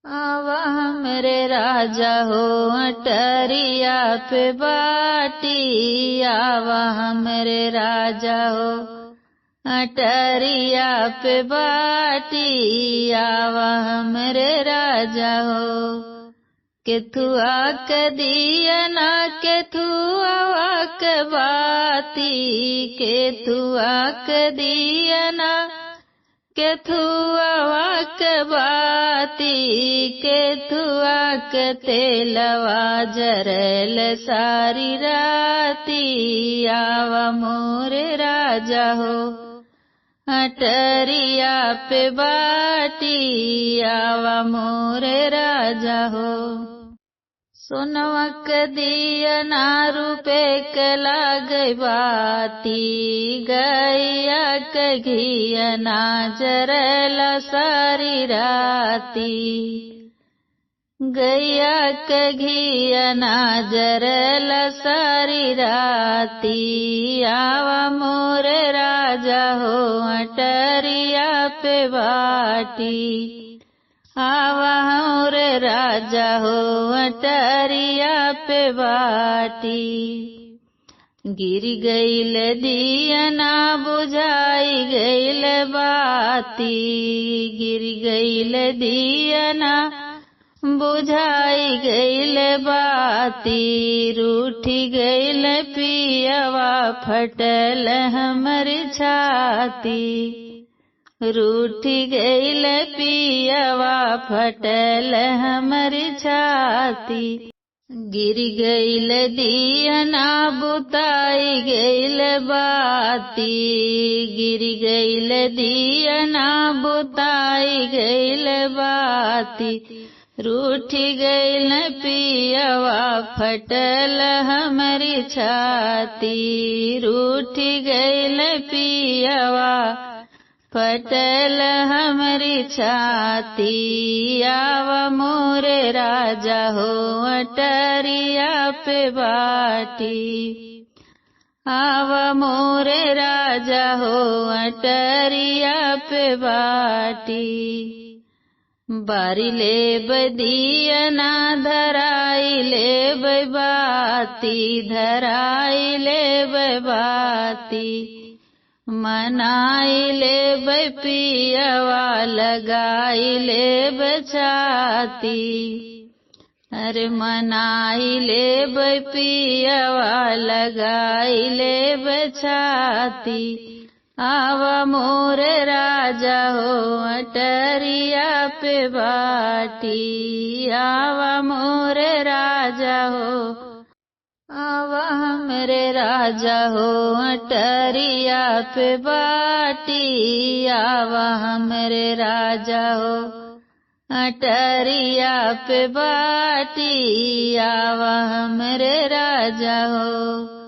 आवा हमरे राजा हो अटरिया पे बाटी, आवा हमरे राजा हो अटरिया पे बाटी, आवा हमरे राजा हो। केथुआ के दियना केथुआ के बाती, केथुआ के दियना केथुआ के बाती, केथुआ के तेलवा जरल सारी राती, आवा मोरे राजा हो अटरिया पे बाटी, आवा मोरे राजा हो। सोनवा के दियना रूपे के लागई बाती, गैया के घियना जरला सारी राती, गैया के घियना जरला सारी राती, आवा मोरे राजा हो अटरिया पे बाटी, आवा मोरे राजा हो अटरिया पे बाटी। गिर गईल दियना बुझाई गईल बाती, गिर गईल दियना बुझाई गईल बाती, रूठी गईल पियवा फटल हमर छाती, रूठी गईल पियवा फटल हमर छाती। गिर गईल दियना बुताई गईल बाती, गिर गईल दियना बुताई गईल बाती, रूठी गईल पियवा फटल हमरी छाती, रूठी गईल पियवा फटल हमरी छाती, आवा मोरे राजा हो अटरिया पे बाटी, आवा मोरे राजा हो अटरिया पे बाटी। बारी ले बदियना धराई ले बाती, धराई ले बाती, मनाई ले पियवा लगाई ले बछाती, अरे मनाई ले पियवा लगाई ले बछाती, आवा मोरे राजा हो अटरिया पे बाटी, आवा मोरे राजा हो, आवा हमरे राजा हो अटरिया पे बाटी, आवा हमरे राजा हो अटरिया पे बाटी, आवा हमरे राजा हो।